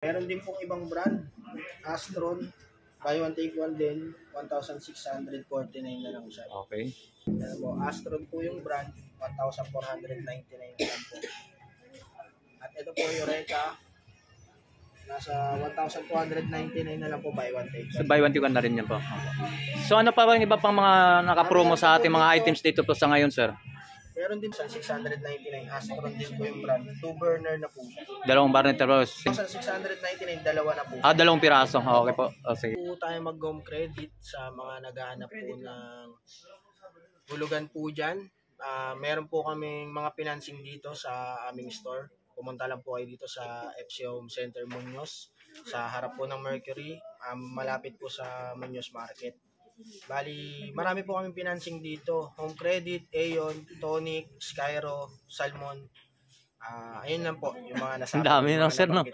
Meron din pong ibang brand, Astron, buy one take one din, 1,649 na lang siya. Okay. Ayan po, Astron po yung brand, 1,499 na lang po. At ito po yung Eureka, nasa 1,299 na lang po buy one take So one. buy one take one na rin yan po. So ano pa ba yung iba pang mga naka-promo sa ating mga items dito po sa ngayon, sir? Meron din sa 699, Astron din po yung brand, 2-burner na po. Dalawang barnet pero 1,699, dalawa na po. dalawang piraso. Okay po. O, sige. Po tayo mag-home credit sa mga naghahanap po ng hulugan po dyan. Meron po kaming mga financing dito sa aming store. Pumunta lang po kayo dito sa FC Home Center Muñoz sa harap po ng Mercury, malapit po sa Muñoz Market. Bali, marami po kaming financing dito. Home credit, Aeon, Tonic, Skyro, Salmon. Ayun lang po yung mga nasa. Ang dami ng sir, no?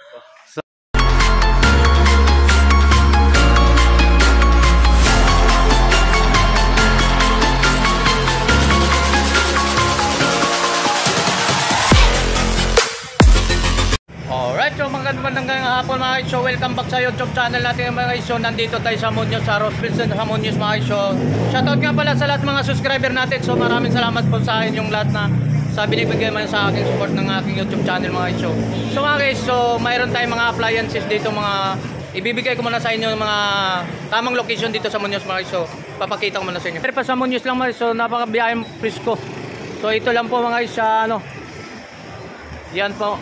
Alright, so magandang hapon mga guys. So welcome back sa YouTube channel natin mga guys. So nandito tayo sa Muñoz, sa Rospilson sa Muñoz mga guys. So shoutout nga pala sa lahat mga subscriber natin. So maraming salamat po sa inyong lahat na sa binibigay man sa aking support ng aking YouTube channel mga guys. So mga guys, so mayroon tayong mga appliances dito, mga ibibigay ko muna sa inyo mga tamang location dito sa Muñoz mga guys. So papakita ko muna sa inyo. Pero pa sa Muñoz lang mga guys, so napakabiyayang presko. So ito lang po mga guys sa ano. Yan po.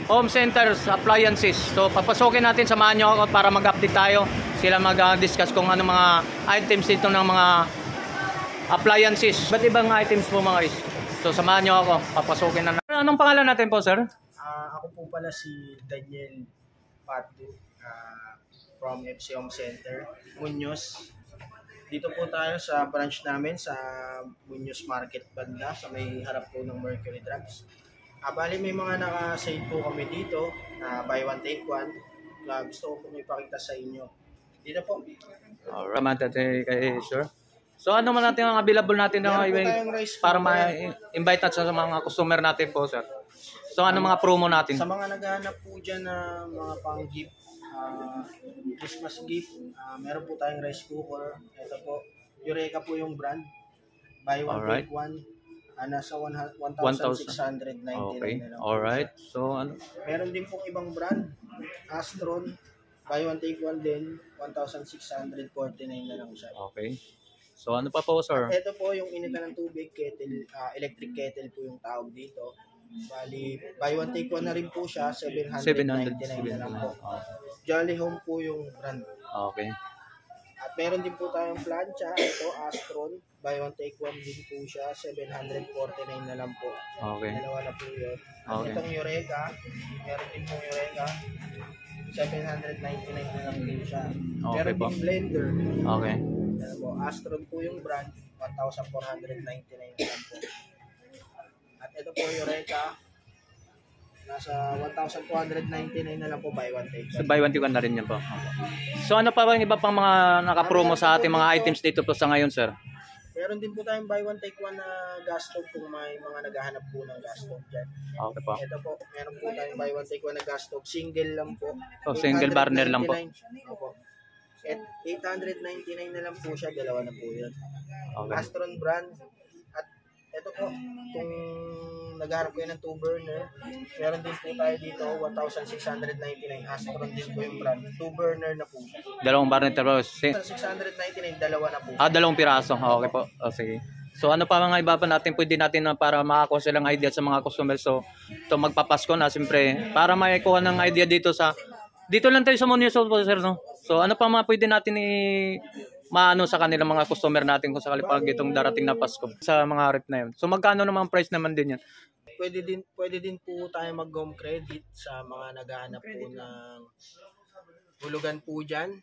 Home Centers Appliances. So papasokin natin, samahan nyo ako para mag-update tayo. Sila mag-discuss kung ano mga items dito ng mga appliances. Ba't ibang items po mga guys? So samahan nyo ako, papasokin na. Anong pangalan natin po sir? Ako po pala si Daniel Patu from FC Home Center Muñoz. Dito po tayo sa branch namin sa Muñoz Market banda sa may harap po ng Mercury Drugs. Bali may mga naka-save po kami dito na buy one take one na gusto ko po ipakita sa inyo. Dito po. Alright, kay sir. So ano man natin ang available natin na para ma-invite natin sa mga customer natin po sir. So ano mga promo natin? Sa mga naghahanap po dyan na mga pang-gift, Christmas gift, meron po tayong rice cooker. Ito po, Eureka po yung brand. Buy one take one. Nasa 1,699 okay. na lang. Alright. So ano? Meron din pong ibang brand, Astron, buy one take one din, 1,649 na lang siya. Okay. So ano pa po sir? Ito po yung initan ng tubig, kettle, electric kettle po yung tawag dito. Bali, buy one take one na rin po siya, 799 na lang po. Jolly Home po yung brand. Okay. At meron din po tayong plancha, ito Astron, buy one take one din po siya, 749 na lang po. Okay. Dalawa na po yun. At Okay. itong Eureka, meron din po Eureka, 799 na lang din siya. Okay Meron po. din blender. Okay. Ano po, Astron po yung brand, 1,499 na lang po. At ito po Eureka, nasa 1,299 na lang po buy one take one. So buy one take one na rin yan po. So ano pa ba yung iba pang mga naka-promo sa ating mga items dito po sa ngayon sir? Meron din po tayong buy one take one na gas stove kung may mga naghahanap po ng gas stove dyan. Okay po. Ito po, meron po tayong buy one take one na gas stove. Single lang po. So single burner lang po. Opo. At 899 na lang po siya. Dalawa na po yun. Okay. Astron brand. At ito po, kung naghahanap po yun ng 2-burner, meron din po tayo dito, 1,699. Astron din po yung brand. 2-burner na po siya. Dalawang barnet pero 1,699, dalawa na po. dalawang piraso. Okay po. O, sige. So ano pa mga iba pa natin pwede natin na para makakuha silang idea sa mga customers. So ito magpapasko na siyempre para maikuha ng idea dito lang tayo sa Muñoz po sir no. So ano pa mga pwede natin maano sa kanilang mga customer natin kung sakali pag itong darating na Pasko sa mga rep na yun. So magkano naman price naman din yan? Pwede din po tayo mag-home credit sa mga naghahanap po ng hulugan po dyan.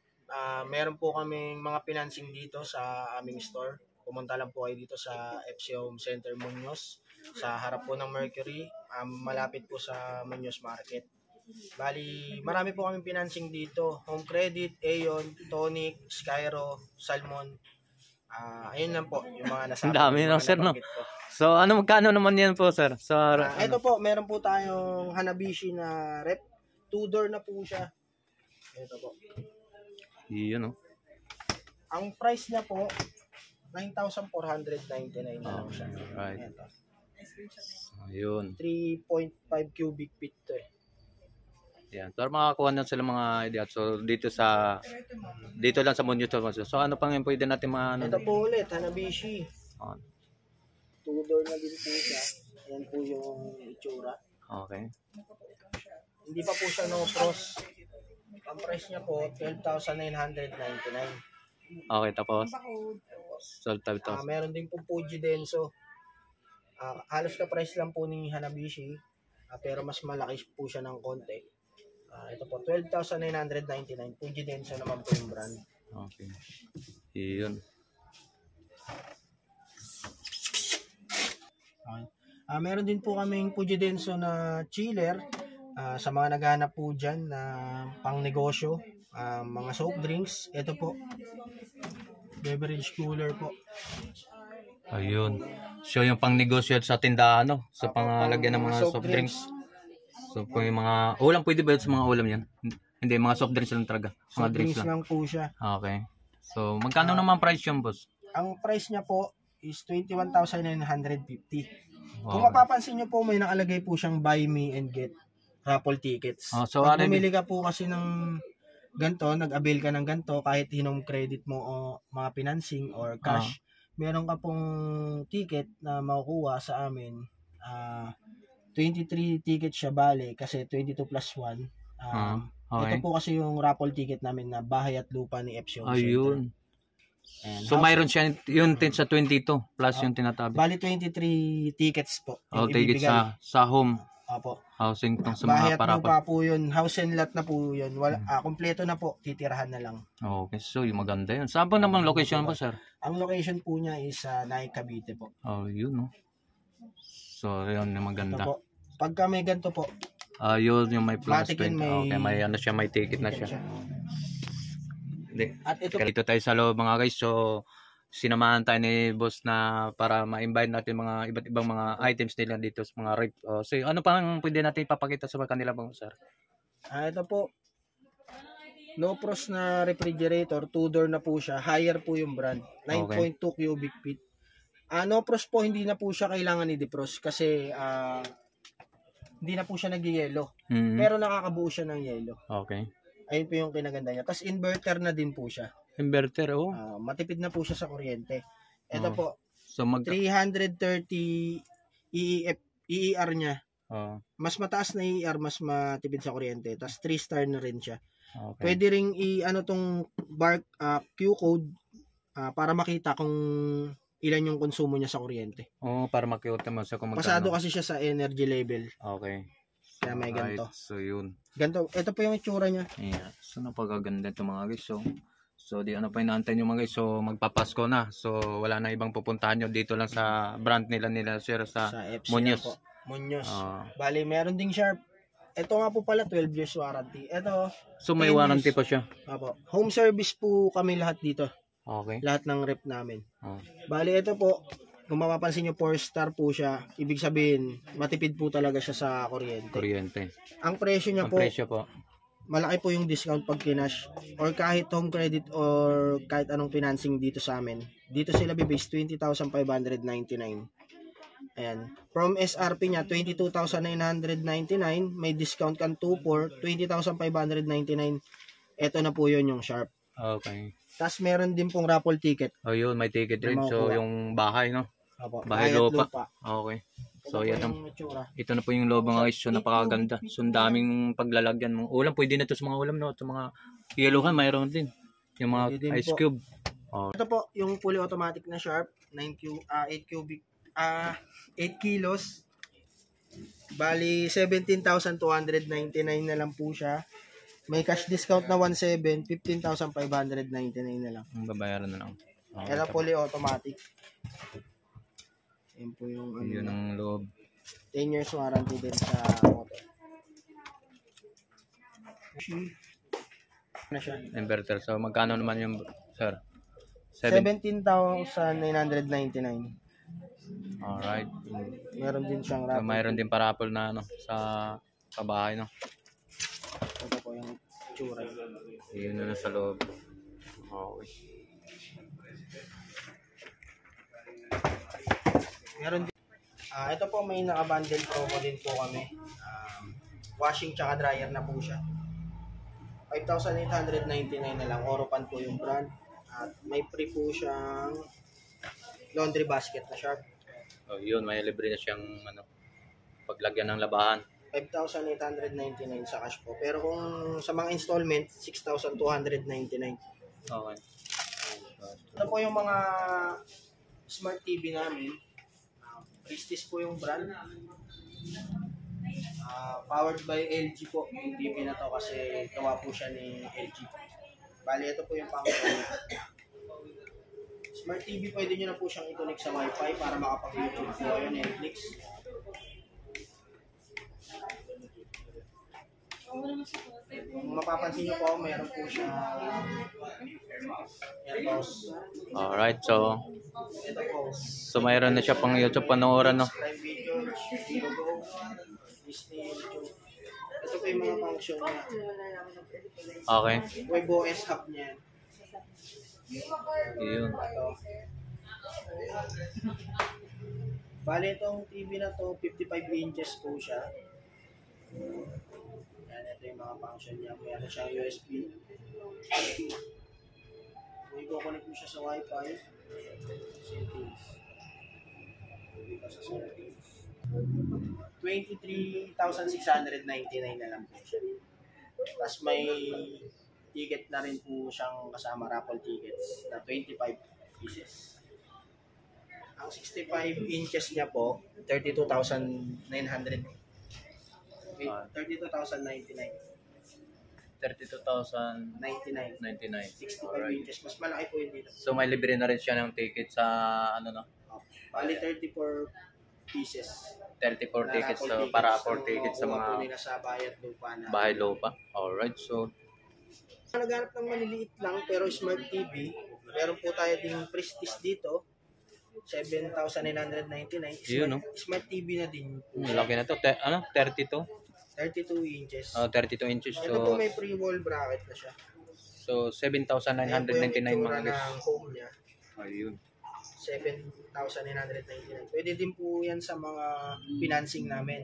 Meron po kaming mga financing dito sa aming store. Pumunta lang po kayo dito sa FC Home Center Muñoz sa harap po ng Mercury, malapit po sa Muñoz Market. Bali, marami po kaming financing dito. Home credit, Aeon, Tonic, Skyro, Salmon. Ayun lang po yung mga nasa. Ang dami ng sir no. So magkano naman yan po sir? So ito po, meron po tayong Hanabishi na rep, 2-door na po siya. Ito po. Yun, oh. Ang price niya po, 9,499 na lang siya. Right. Ito. Ayun. 3.5 cubic feet to eh. Yan. Para makakuha na sila mga idea. So, dito lang sa Muñoz. So, ano pang yung pwede natin Ito po ulit, Hanabishi. Oh. 2-door na din po siya. Ayan po yung itsura. Okay. Hindi pa po siya no frost. Ang price niya po, 12,999. Okay, tapos? So, Meron din po Fuji Denso. Halos ka price lang po ni Hanabishi. Pero mas malaki po siya ng konti. Ito po, 12,999. Fuji Denso naman po yung brand. Okay. Iyon. Okay. Meron din po kaming Fuji Denso na chiller. Sa mga naghahanap po dyan na pang negosyo, mga soft drinks. Ito po, beverage cooler po. Ayun. So, yung pang negosyo sa tindahan, no? Sa pangalagyan ng mga soft drinks. So, kung yung mga ulam, pwede ba yun sa mga ulam yan? Hindi, mga soft drinks lang talaga. Mga Soft drinks lang po siya. Okay. So, magkano naman price yun, boss? Ang price niya po is 21,950. Kung Wow. mapapansin nyo po, may nakalagay po siyang buy me and get raffle tickets. So, Pag bumili ka po kasi ng ganito, nag-avail ka ng ganito, kahit hinom credit mo o mga financing or cash, meron ka pong ticket na makukuha sa amin. 23 tickets siya bale kasi 22 plus 1. Okay. Ito po kasi yung raffle ticket namin na bahay at lupa ni FC Home Center. Ayun. Ayan. So, mayroon siya yung sa 22 plus yung tinatabi. Bali 23 tickets po. Tickets sa home. Opo. Housing tong sa Bahay mga at lupa po yun. House and lot na po yun. Kompleto na po. Titirahan na lang. Okay. So, yung maganda yun. Saan ba naman location ba, sir? Ang location po niya is Naik, Cavite po. Yun, no? So, yun yung Ito maganda. po. Pagka may ganito po, Yun yung may plus Matic yun, 20. Okay, may ano siya, may ticket na siya. Hindi. At ito Dito tayo sa loob mga guys. So, sinamahan tayo ni boss na para ma-invite natin mga iba't ibang mga items nila dito sa mga rep. So, ano pang pwede natin ipapakita sa kanila bang sir? ito po. No frost na refrigerator. 2-door na po siya. Higher po yung brand. 9.2 cubic feet. No frost po, hindi na po siya kailangan i-defrost kasi hindi na po siya nag-yelo. Pero nakakabuo siya ng yelo. Okay. Ayun po yung kinaganda niya. Tapos inverter na din po siya. Inverter, Matipid na po siya sa kuryente. Ito po, so 330 EER niya. Mas mataas na EER, mas matipid sa kuryente. Tapos 3-star na rin siya. Okay. Pwede ring tong Q-code para makita kung ilan yung konsumo niya sa kuryente. Para makita mo sa kung magkano. Pasado kasi siya sa energy level. Okay. Kaya may ganito. So yun. Ganito. Ito po yung itsura niya. Yeah. So napakaganda ito mga guys. So di ano pa inaantay nyo mga guys. So magpapasko na. So wala na ibang pupuntahan nyo. Dito lang sa brand nila sir sa FC Muñoz. po. Muñoz. Bali, meron ding Sharp. Ito nga po pala 12 years warranty. Ito. So may warranty pa siya. Apo. Home service po kami lahat dito. Okay. Lahat ng rep namin. Bali, ito po. Kung mapapansin nyo, 4-star po siya. Ibig sabihin, matipid po talaga siya sa kuryente. Ang presyo niya po, malaki po yung discount pag kinash. Or kahit home credit or kahit anong financing dito sa amin. Dito sila bibase 20,599. Ayan. From SRP niya, 22,999. May discount kang 2 for 20,599. Ito na po yun yung Sharp. Okay. Tapos meron din pong raffle ticket. Yun, may ticket rin. So yung bahay, no? Apo, Bahay lupa. Okay. So ito na po yung loob mga guys. So napakaganda. So ang daming paglalagyan ng ulam. Pwede na ito sa mga ulam, no? Sa mga yeluhan, mayroon din. Yung mga ice cube. Ito po, yung fully automatic na Sharp. 8 kilos. Bali, 17,299 na lang po siya. May cash discount na 1,700, 15,599 na lang. Babayaran na lang. Ito fully automatic. Yan po yung yun ang loob. 10 years warranty din sa motor. Na siya. Inverter. So magkano naman yung sir? 17,999. Alright. Meron din siyang So, mayroon din parapol na ano sa bahay, no. Ito po yung tsura. Yun na sa loob. Okay. Meron din. Ito po may naka-bundle promo din po kami. Washing tsaka dryer na po siya. 5,899 na lang. Oropan po yung brand. At may free po siyang laundry basket na Sharp. Oh, yun, may libre na siyang ano, paglagyan ng labahan. 5,899 sa cash po. Pero kung sa mga installment, 6,299. Okay. Ito po yung mga smart TV namin. Prestige po yung brand. Powered by LG po yung TV na to kasi gawa po siya ni LG. Bali, ito po yung function. Smart TV, pwede nyo na po siyang i-connect sa Wi-Fi para makapag-YouTube po kayo, Netflix. Kung mapapansin nyo po, mayroon po siya AirPods. Alright, so Ito po. mayroon na siya pang YouTube panoorin, no? Prime Video, Video Go, Disney, YouTube. Ito po yung mga function niya. Okay. WebOS hub niya. Yun. Ito. Bali, itong TV na to, 55 inches po siya. Yan, ito yung mga function niya. Mayroon siyang USB. Kung i-connect mo siya sa Wi-Fi, settings. Dito sa settings. 23,699 na lang po siya. Tapos may ticket na rin po siyang kasama, raffle tickets na 25 pieces. Ang 65 inches niya po, 32,900. 32,099. 32,099. 65 inches. Mas malaki po yun dito. So may libre na rin siya ng ticket sa ano, no? Bali 34 pieces. 34 tickets, so para 4 tickets sa makuha po mga nila sa bayad lupa na. bahay lupa. Alright, so Naghanap ng maliliit lang pero smart TV. Meron po tayo ding Prestige dito. 7,999. Yun, no? Smart TV na din. laki na to. 32? 32 inches. 32 inches. Ito po So, may pre-wall bracket na siya. so 7,999 mga guys. ng home niya. Ayun. 7,999. Pwede din po yan sa mga financing namin.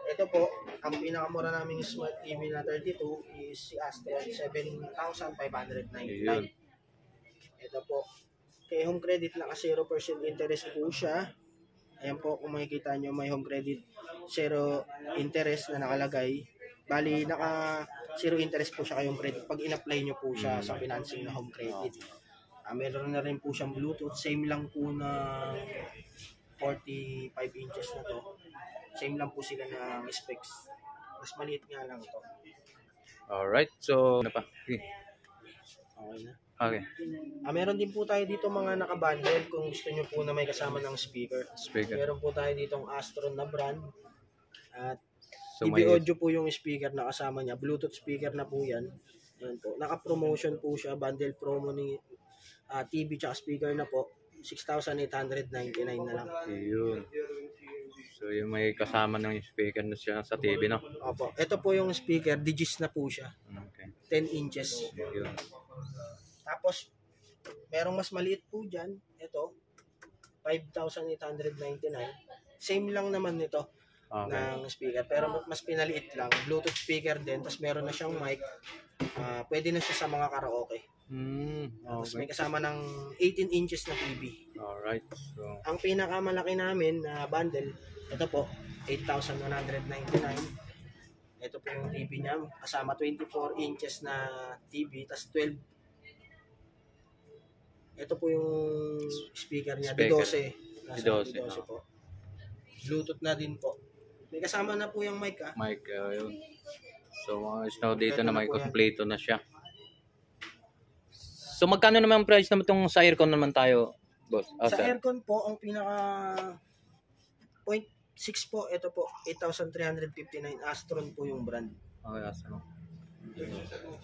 Ito po, ang pinakamura naming smart TV na 32 is si Astro, 7,599. Ayun. Ito po, kay home credit naka 0% interest po siya. Ayan po, kung makikita nyo, may home credit 0 interest na nakalagay. Bali, naka 0 interest po siya kay home credit pag in-apply nyo po siya sa financing na home credit. Meron na rin po siyang Bluetooth, same lang po na 45 inches na to. Same lang po sila ng specs. Mas maliit nga lang to. Alright, so ano pa? Okay. Okay na. Okay. Meron din po tayo dito mga nakabundle kung gusto nyo po na may kasama ng speaker. Speaker. Meron po tayo ditong Astron na brand. At So TV may audio po yung speaker na kasama niya. Bluetooth speaker na po yan. Yan po. Naka-promotion po siya. Bundle promo ni TV tsaka speaker na po. 6,899 na lang. Ayun. So yung may kasama ng speaker na siya sa TV, no? Opo. Ito po yung speaker. Digis na po siya. Okay. 10 inches. Ayun. Tapos, merong mas maliit po dyan. Ito, 5,899. Same lang naman nito Okay. ng speaker. Pero mas pinaliit lang. Bluetooth speaker din. Tapos meron na siyang mic. Pwede na siya sa mga karaoke. Tapos may Okay. kasama ng 18 inches na TV. Alright. So, Ang pinakamalaki namin na bundle, ito po, 8,199. Ito po yung TV niya. Kasama 24 inches na TV. Tapos 12. Ito po yung speaker niya. Speaker. D12. Nasa D12, D12 po. Bluetooth na din po. May kasama na po yung mic mic, yun. So, mga snow dito Ito na na may po yan. kompleto na siya. So, magkano naman ang price naman itong sa aircon naman tayo, boss? Sa Sir. aircon po, ang pinaka 0.6 po, ito po, 8,359. Astron po yung brand. Okay, so,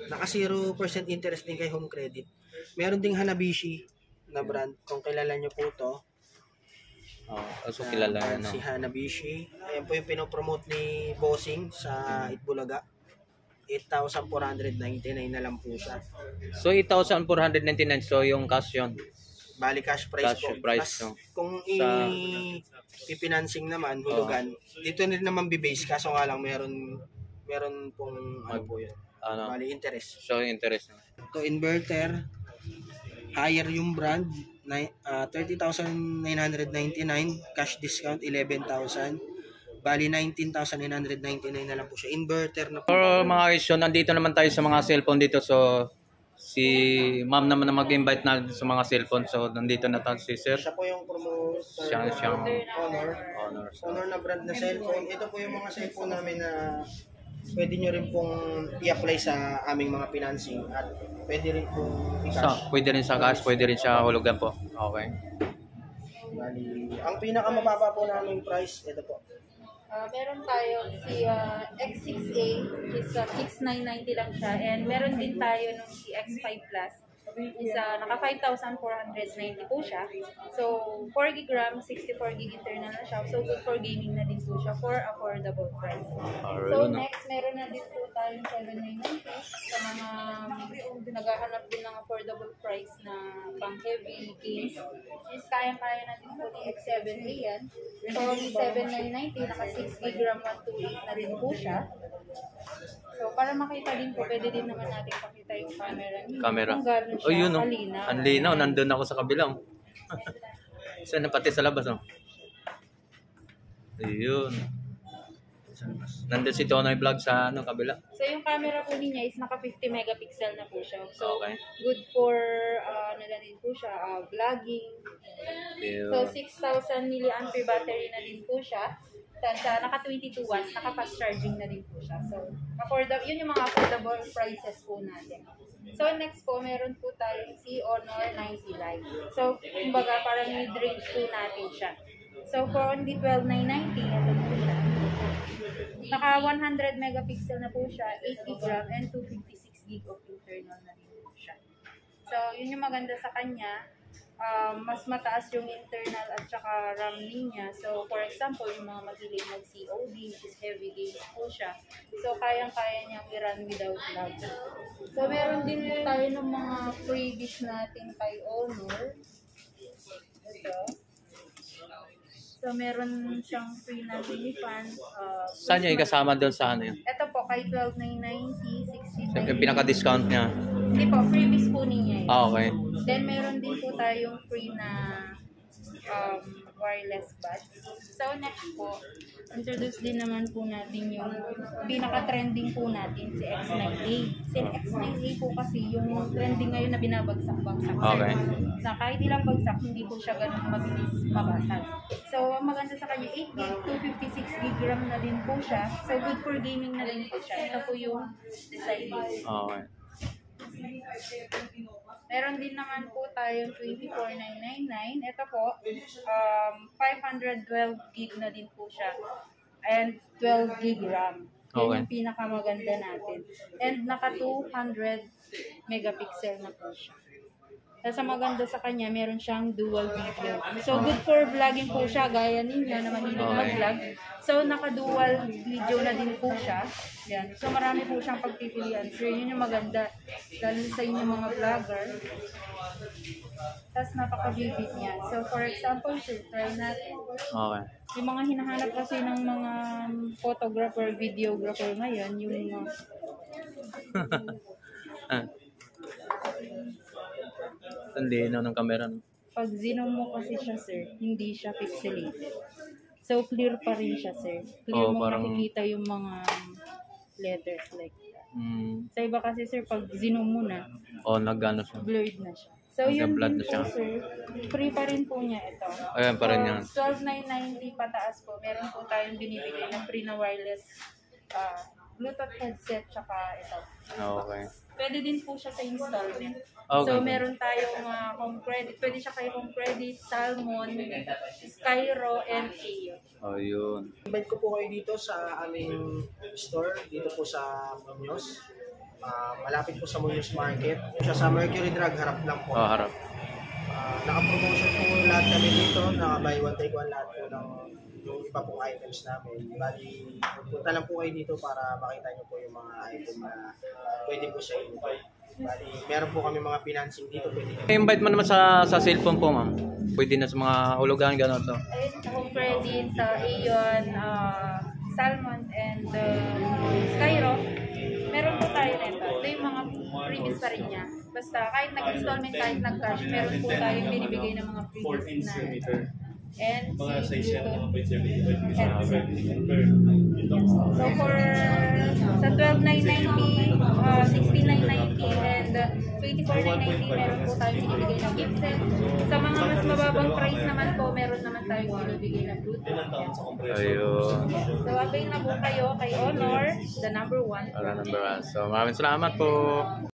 Naka 0% interest din kay home credit. Meron ding Hanabishi na brand. Kung kilala nyo po to. So kilala brand no. si Hanabishi. Ayan po yung pinopromote ni Bossing sa Itbulaga. 8,499 na lang po siya. So 8,499 so yung cash yun. Bali cash price Cash po. price, Tas no? kung Sa- i-financing naman, hulugan, dito rin naman bibase kaso nga lang meron pong ano po yun. Ano? Bali interest. So interest. To inverter, higher yung brand, 30,999, cash discount 11,000. Bali 19,999 na lang po siya. Inverter na po. For mga isyo, nandito naman tayo sa mga cellphone dito. So si ma'am naman na mag-invite na sa mga cellphone. So nandito na tayo si sir. Siya po yung promoter Siyang Honor. honor. So, Honor na brand na cellphone. Ito po yung mga cellphone namin na pwede nyo rin pong i-apply sa aming mga financing at pwede rin pong i-cash. pwede rin sa cash, pwede rin sa hulugan po. Okay. Bali, ang pinakamababa po namin price, ito po. Meron tayo si X6A, is 6,990 lang siya. And meron din tayo nung si X5 Plus, is naka 5,490 po siya. So, 4 GB RAM, 64 GB internal na siya. So, good for gaming na din po siya for affordable price. So, next, meron na din po tayong 7,990 sa mga naghahanap din ng affordable price na pang heavy games. Is kaya-kaya na din po ni X7A yan. So, 7,990, naka 6 GB RAM 128 na rin po siya. So, para makita din po, pwede din naman natin pakita yung camera niya. Camera. Kung gano'n siya, Oh, yun oh. kalinaw. Ang linaw, nandun ako sa kabilang. Saan na pati sa labas oh. Ayun. Nandun si Tonoy Vlog sa kabila. So, yung camera po niya is naka 50 megapixel na po siya. So, Okay. good for, ano na din po siya, vlogging. So, Ayun. 6,000 mAh battery na din po siya. Sa naka 22 watts, naka fast charging na din po siya. So, yun yung mga affordable prices po natin. So, next po, meron po tayong si Honor 90 Lite. So, kumbaga, parang mid-range po natin siya. So, for only 12,990, ito po siya. Naka 100 megapixel na po siya, 8 GB RAM, and 256 GB of internal na din po siya. So, yun yung maganda sa kanya. Mas mataas yung internal at saka RAM niya. So, for example, yung mga mahilig mag-COD, which is heavy games po siya. So, kayang-kaya niyang i-run without lag. So, meron din tayo ng mga freebies natin kay Honor. Ito. So, meron siyang free na mini fan. Saan niya ikasama doon sa ano yun? Ito po, kay 12,990, 60. Yung pinaka-discount niya. Hindi po, freebies po niya. Okay. Then, meron din po tayong free na wireless buds. So, next po, introduce din naman po natin yung pinaka-trending po natin, si X9A. Si X9A po kasi yung trending ngayon na binabagsak-bagsak. Okay. Na kahit ilang bagsak, hindi po siya ganun mabilis mabasag. So, ang maganda sa kanya, 8 GB, 256 GB RAM na din po siya. So, good for gaming na din po siya. Ito po yung design niya. Okay. Meron din naman po tayong 24,999. Ito po, 512 gig na din po siya. And 12 gig RAM. Yun Okay. yung pinakamaganda natin. And naka 200 megapixel na po siya. Tapos ang maganda sa kanya, meron siyang dual video. So, good for vlogging po siya, gaya ninyo na mahilig mag-vlog. So, naka-dual video na din po siya. Yan. So, marami po siyang pagpipilian. So, yun yung maganda. Lalo sa inyo mga vlogger. Tapos, napaka-vivid niya. So, for example, try natin. Okay. Yung mga hinahanap kasi ng mga photographer, videographer ngayon, yung mga... Ang linaw ng camera. No? Pag zoom mo kasi siya, sir, hindi siya pixelated. So, clear pa rin siya, sir. Clear Oo, mo parang- makikita yung mga letters like that. Mm. Sa iba kasi, sir, pag zoom mo na, Oh, nag-ano siya. blurred na siya. So, yun Nagka-blood din na po, siya. sir. Free pa rin po niya ito. Ayan pa rin yan. 12,990 pataas po. Meron po tayong binibigay na free na wireless Bluetooth headset, tsaka ito. Okay. Pwede din po siya sa installment. Okay. So, meron tayong home credit. Pwede siya kay home credit, Salmon, Skyro, and Ayo. Oh, yun. Invite ko po kayo dito sa aming store, dito po sa Muñoz. Malapit po sa Muñoz Market. Siya sa Mercury Drug, harap lang po. Oh, harap. Naka-promotion po lahat kami dito, naka-buy one take one lahat po ng yung iba pong items namin. Bali, punta lang po kayo dito para makita nyo po yung mga item na pwede po sa inyo. Bali, meron po kami mga financing dito. I-invite mo naman sa cellphone po, ma'am. Pwede na sa mga hulugan, gano'n to. Ayun, home credit, Aeon, Salmon, and Skyro. Meron po tayo nito. Ito yung mga previous pa rin niya. Basta kahit nag-installment, kahit nag-cash, meron po tayong binibigay ng mga previous na and si Bluetooth headset. So for sa 12,990, 16,990 and 24,990 meron po tayong binibigay na gift set. Sa mga mas mababang price naman po, meron naman tayong binibigay na Bluetooth headset. Ayun. So avail na po kayo kay Honor, the number 1. Wala number 1. So maraming salamat po.